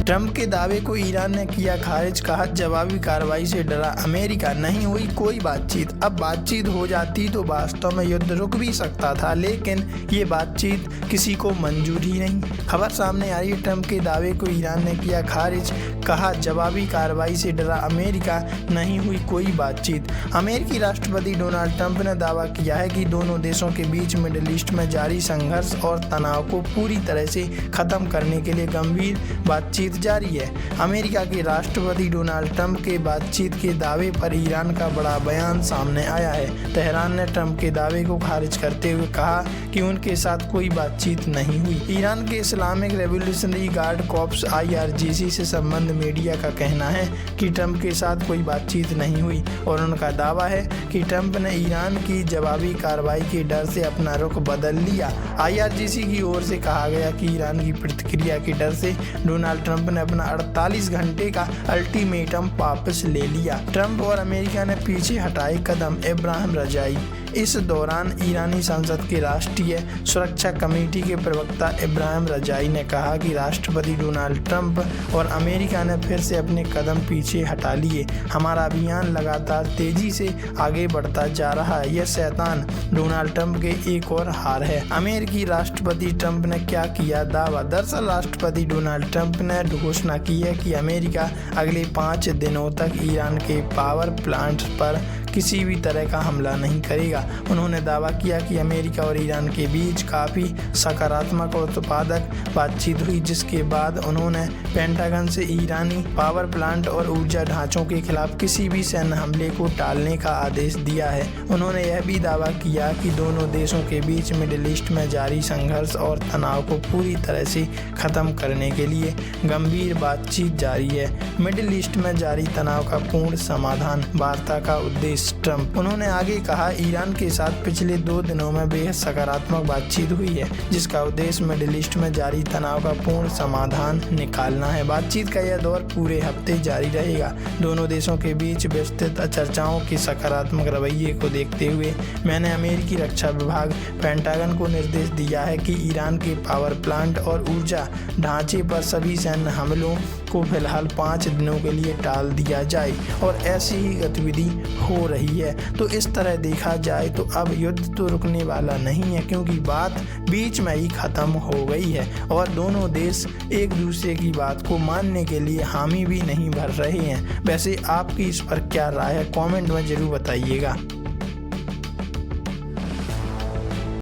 Trump के दावे को ईरान ने किया खारिज, कहा जवाबी कार्रवाई से डरा अमेरिका, नहीं हुई कोई बातचीत। अब बातचीत हो जाती तो वास्तव में युद्ध रुक भी सकता था, लेकिन ये बातचीत किसी को मंजूर ही नहीं। खबर सामने आ रही है, ट्रंप के दावे को ईरान ने किया खारिज, कहा जवाबी कार्रवाई से डरा अमेरिका, नहीं हुई कोई बातचीत। अमेरिकी राष्ट्रपति डोनाल्ड ट्रंप ने दावा किया है कि दोनों देशों के बीच मिडिल ईस्ट में जारी संघर्ष और तनाव को पूरी तरह से खत्म करने के लिए गंभीर बातचीत जारी है। अमेरिका के राष्ट्रपति डोनाल्ड ट्रंप के बातचीत के दावे पर ईरान का बड़ा बयान सामने आया है। तेहरान ने ट्रंप के दावे को खारिज करते हुए कहा कि उनके साथ कोई बातचीत नहीं हुई। ईरान के Islamic revolutionary guard corps IRGC से संबंध मीडिया का कहना है कि ट्रंप के साथ कोई बातचीत नहीं हुई और उनका दावा है कि ट्रंप ने ईरान की जवाबी कार्रवाई के डर से अपना रुख बदल लिया। IRGC की ओर से कहा गया कि ईरान की प्रतिक्रिया के डर से डोनाल्ड ट्रंप ने अपना 48 घंटे का अल्टीमेटम वापस ले लिया। ट्रंप और अमेरिका ने पीछे हटाए कदम, इब्राहिम रजाई। इस दौरान ईरानी संसद के राष्ट्रीय सुरक्षा कमेटी के प्रवक्ता इब्राहिम रजाई ने कहा कि राष्ट्रपति डोनाल्ड ट्रंप और अमेरिका ने फिर से अपने कदम पीछे हटा लिए। हमारा अभियान लगातार तेजी से आगे बढ़ता जा रहा है। यह शैतान डोनाल्ड ट्रंप के एक और हार है। अमेरिकी राष्ट्रपति ट्रंप ने क्या किया दावा? दरअसल राष्ट्रपति डोनाल्ड ट्रंप ने घोषणा की है कि अमेरिका अगले 5 दिनों तक ईरान के पावर प्लांट पर किसी भी तरह का हमला नहीं करेगा। उन्होंने दावा किया कि अमेरिका और ईरान के बीच काफ़ी सकारात्मक और उत्पादक बातचीत हुई, जिसके बाद उन्होंने पेंटागन से ईरानी पावर प्लांट और ऊर्जा ढांचों के खिलाफ किसी भी सैन्य हमले को टालने का आदेश दिया है। उन्होंने यह भी दावा किया कि दोनों देशों के बीच मिडिल ईस्ट में जारी संघर्ष और तनाव को पूरी तरह से खत्म करने के लिए गंभीर बातचीत जारी है। मिडिल ईस्ट में जारी तनाव का पूर्ण समाधान वार्ता का उद्देश्य ट्रंप। उन्होंने आगे कहा, ईरान के साथ पिछले 2 दिनों में बेहद सकारात्मक बातचीत हुई है, जिसका उद्देश्य मिडिल ईस्ट में जारी तनाव का पूर्ण समाधान निकालना है। बातचीत का यह दौर पूरे हफ्ते जारी रहेगा। दोनों देशों के बीच विस्तृत चर्चाओं के सकारात्मक रवैये को देखते हुए मैंने अमेरिकी रक्षा विभाग पेंटागन को निर्देश दिया है कि ईरान के पावर प्लांट और ऊर्जा ढांचे पर सभी सैन्य हमलों को फिलहाल 5 दिनों के लिए टाल दिया जाए, और ऐसी ही गतिविधि हो रही है। तो इस तरह देखा जाए तो अब युद्ध तो रुकने वाला नहीं है, क्योंकि बात बीच में ही खत्म हो गई है और दोनों देश एक दूसरे की बात को मानने के लिए हामी भी नहीं भर रहे हैं। वैसे आपकी इस पर क्या राय है? कमेंट में जरूर बताइएगा।